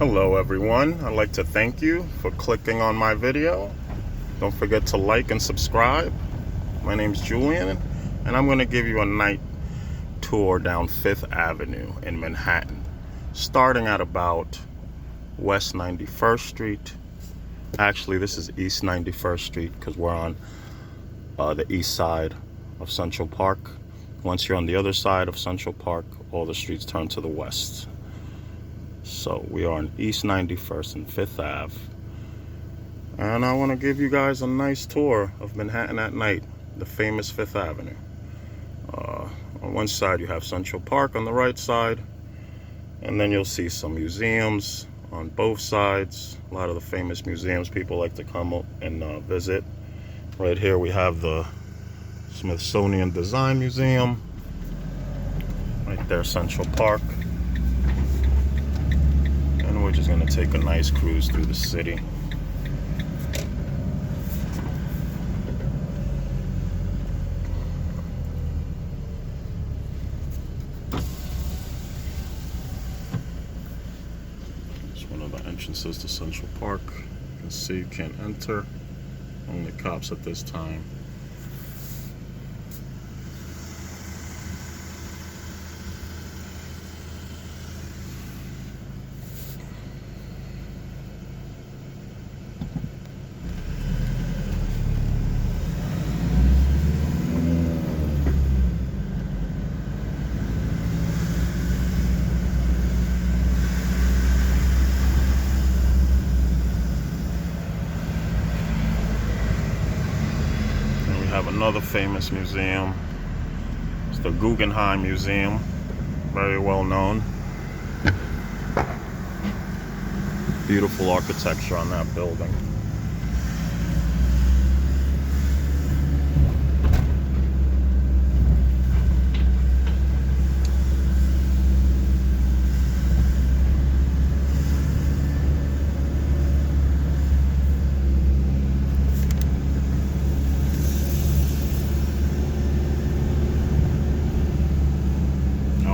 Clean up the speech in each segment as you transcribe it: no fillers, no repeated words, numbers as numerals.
Hello everyone, I'd like to thank you for clicking on my video. Don't forget to like and subscribe. My name's Julian and I'm going to give you a night tour down 5th Avenue in Manhattan, starting at about West 91st Street. Actually, this is East 91st Street because we're on the east side of Central Park. Once you're on the other side of Central Park, all the streets turn to the west. So we are on East 91st and 5th Ave. And I want to give you guys a nice tour of Manhattan at night, the famous 5th Avenue. On one side you have Central Park on the right side, and then you'll see some museums on both sides. A lot of the famous museums people like to come up and visit. Right here we have the Smithsonian Design Museum. Right there, Central Park. And we're just going to take a nice cruise through the city. It's one of the entrances to Central Park. You can see you can't enter. Only cops at this time. Have another famous museum. It's the Guggenheim Museum, very well known. Beautiful architecture on that building.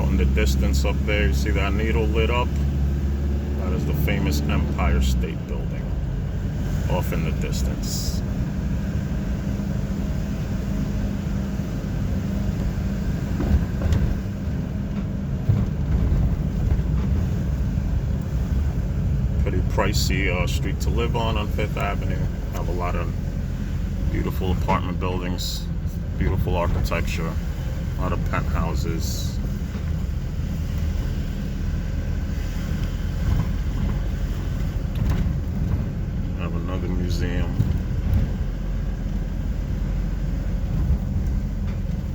In the distance up there, you see that needle lit up? That is the famous Empire State Building off in the distance. Pretty pricey street to live on 5th Avenue. Have a lot of beautiful apartment buildings, beautiful architecture, a lot of penthouses. Another museum.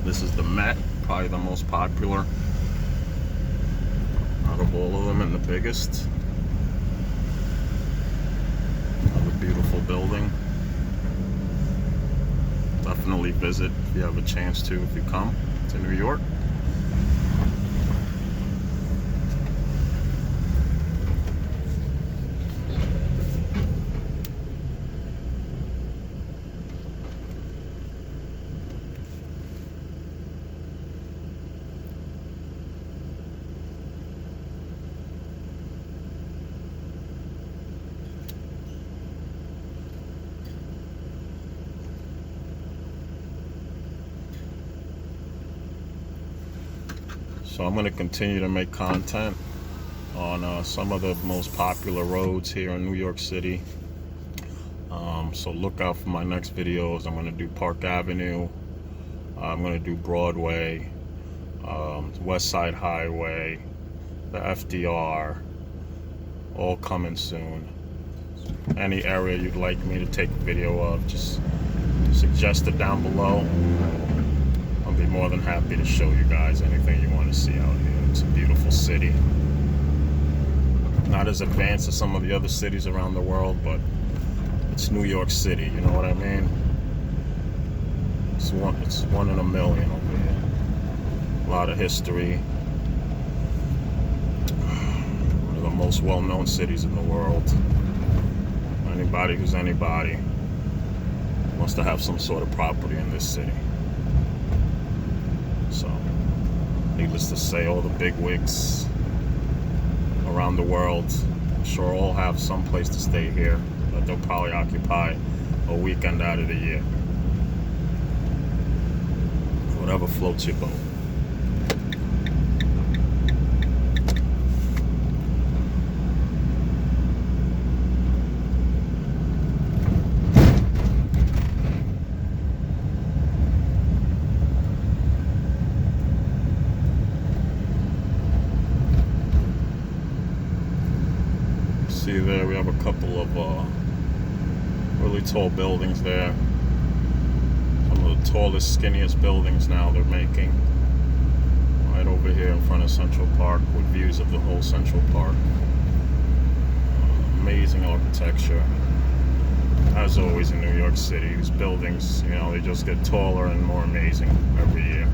This is the Met, probably the most popular out of all of them and the biggest. Another beautiful building. Definitely visit if you have a chance to, if you come to New York. So I'm going to continue to make content on some of the most popular roads here in New York City. So look out for my next videos. I'm going to do Park Avenue. I'm going to do Broadway, West Side Highway, the FDR, all coming soon. Any area you'd like me to take a video of, just suggest it down below. I'll be more than happy to show you guys anything you want to see out here. It's a beautiful city. Not as advanced as some of the other cities around the world, but it's New York City, you know what I mean? It's one in a million over here. A lot of history. One of the most well-known cities in the world. Anybody who's anybody wants to have some sort of property in this city. So, needless to say, all the big wigs around the world I'm sure all have some place to stay here that they'll probably occupy a weekend out of the year. Whatever floats your boat. See there, we have a couple of really tall buildings there. Some of the tallest, skinniest buildings now they're making. Right over here in front of Central Park with views of the whole Central Park. Amazing architecture. As always in New York City, these buildings, you know, they just get taller and more amazing every year.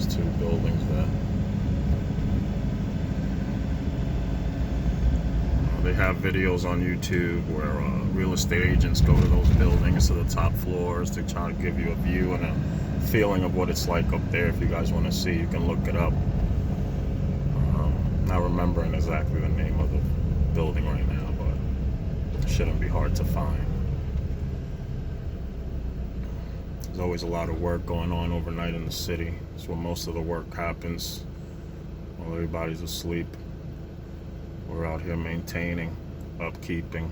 Two buildings there. They have videos on YouTube where real estate agents go to those buildings, to the top floors, to try to give you a view and a feeling of what it's like up there. If you guys want to see, you can look it up. Not remembering exactly the name of the building right now, but it shouldn't be hard to find. There's always a lot of work going on overnight in the city. That's where most of the work happens, while everybody's asleep. We're out here maintaining, upkeeping.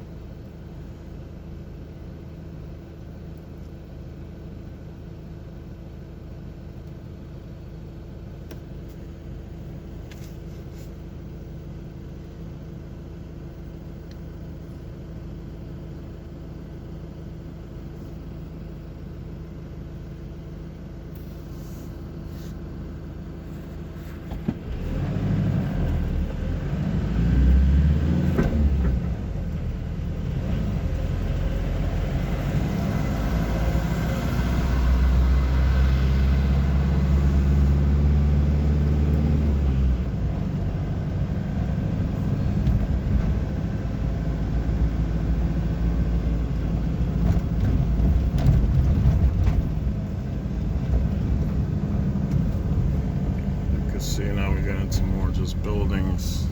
See, now we get into more just buildings.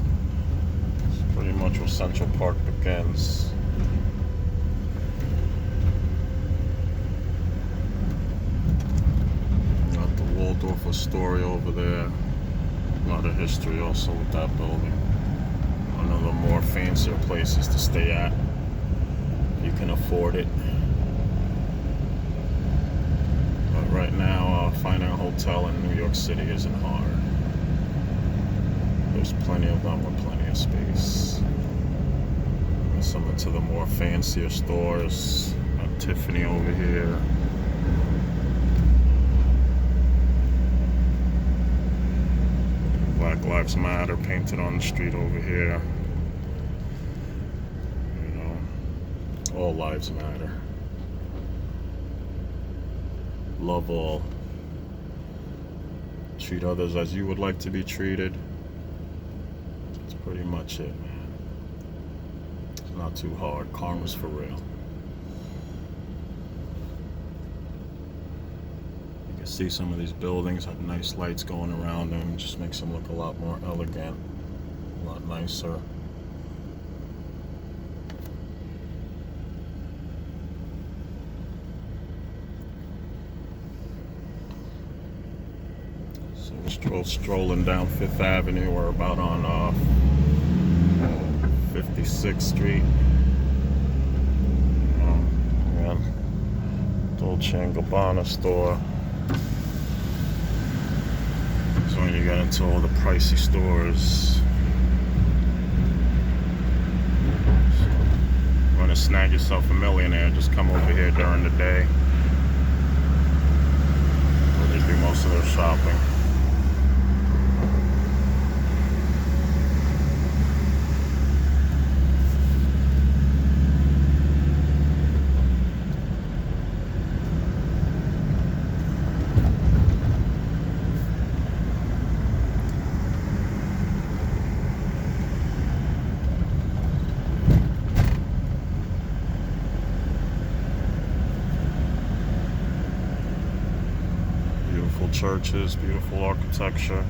It's pretty much where Central Park begins. Got the Waldorf Astoria over there. A lot of history also with that building. One of the more fancier places to stay at. You can afford it. But right now, finding a hotel in New York City isn't hard. There's plenty of them with plenty of space. And some to the more fancier stores. Got Tiffany over here. Black Lives Matter painted on the street over here. You know, all lives matter. Love all. Treat others as you would like to be treated. Pretty much it, man. It's not too hard. Karma's for real. You can see some of these buildings have nice lights going around them. Just makes them look a lot more elegant, a lot nicer. So we're strolling down Fifth Avenue. We're about on 56th Street. Yeah. Dolce & Gabbana store. So when you get into all the pricey stores, so you want to snag yourself a millionaire, just come over here during the day. Beautiful churches, beautiful architecture.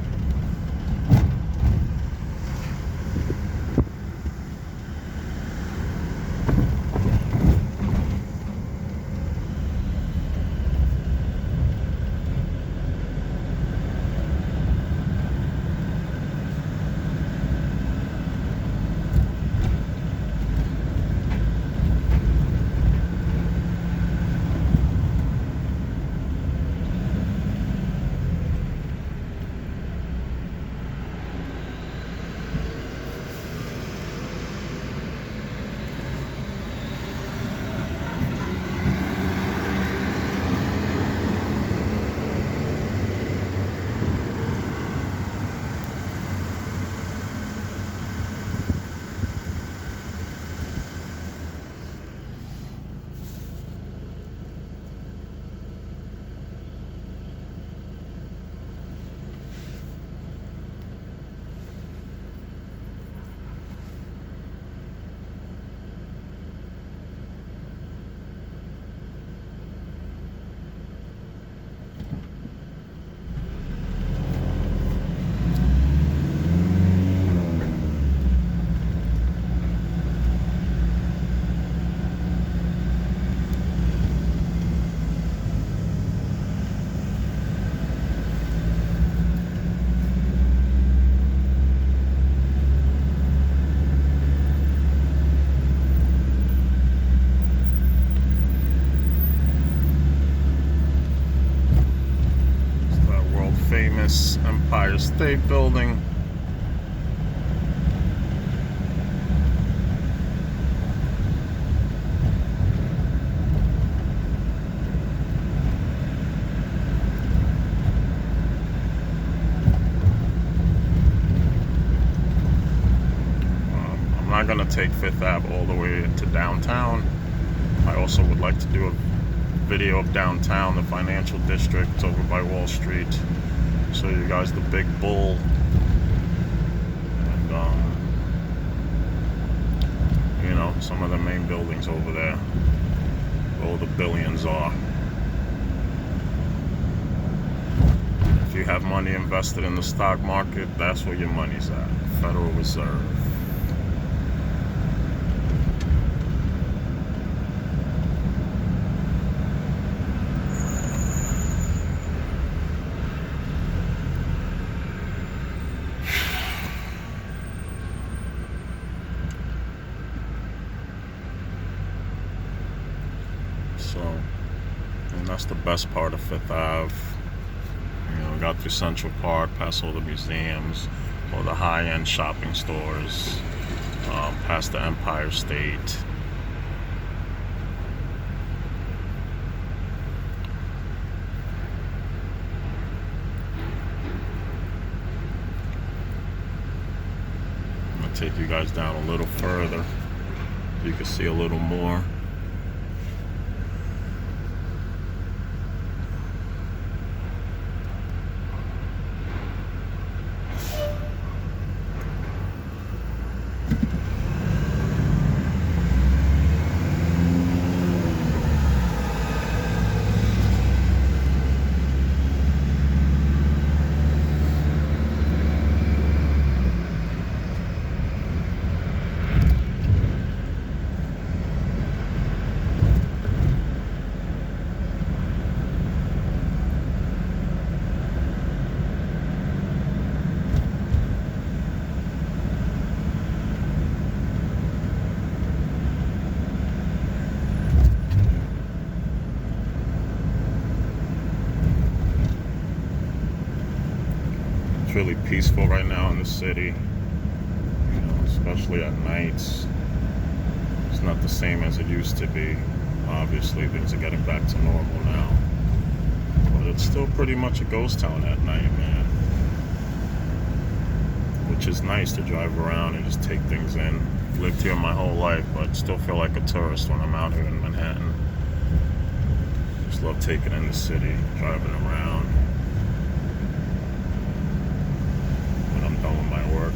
Famous Empire State Building. I'm not gonna take Fifth Ave all the way into downtown. I also would like to do a video of downtown, the financial district over by Wall Street. Show you guys the Big Bull and you know, some of the main buildings over there where all the billions are. If you have money invested in the stock market, that's where your money's at. Federal Reserve. So, and that's the best part of Fifth Ave. You know, got through Central Park, past all the museums, all the high-end shopping stores, past the Empire State. I'm gonna take you guys down a little further so you can see a little more. It's really peaceful right now in the city, you know, especially at nights. It's not the same as it used to be. Obviously, things are getting back to normal now, but it's still pretty much a ghost town at night, man. Which is nice to drive around and just take things in. Lived here my whole life, but still feel like a tourist when I'm out here in Manhattan. Just love taking in the city, driving around. When I'm done with my work.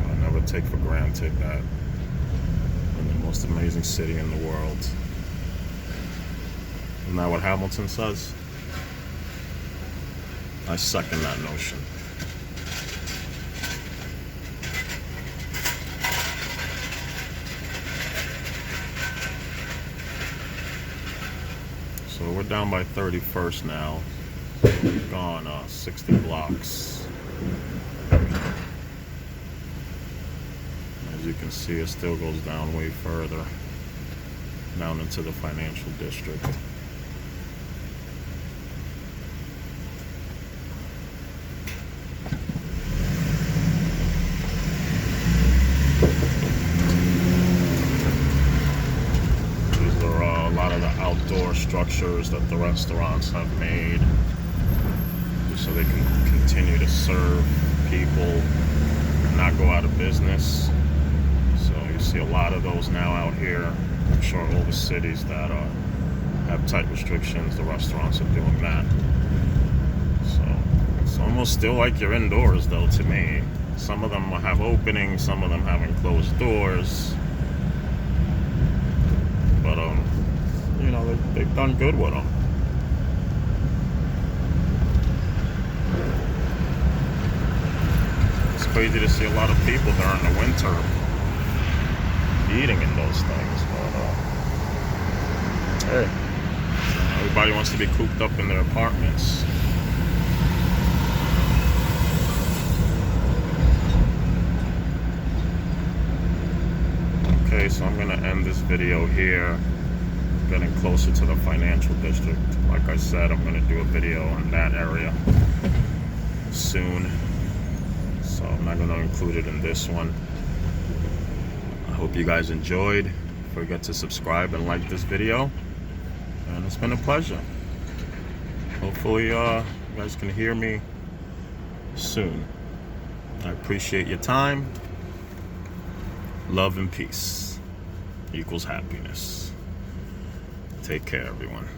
I'll never take for granted that we're the most amazing city in the world. Isn't that what Hamilton says? I second that notion. So we're down by 31st now. We've gone 60 blocks. As you can see, it still goes down way further, down into the financial district. Outdoor structures that the restaurants have made so they can continue to serve people and not go out of business. So you see a lot of those now out here. I'm sure all the cities that have tight restrictions, the restaurants are doing that. So it's almost still like you're indoors though to me. Some of them have openings, some of them having closed doors. But you know, they've done good with them. It's crazy to see a lot of people during the winter eating in those things, but hey, everybody wants to be cooped up in their apartments. Okay, so I'm gonna end this video here. Getting closer to the financial district. Like I said, I'm going to do a video on that area soon, so I'm not going to include it in this one. I hope you guys enjoyed. Don't forget to subscribe and like this video, and it's been a pleasure. Hopefully you guys can hear me soon. I appreciate your time. Love and peace equals happiness. Take care, everyone.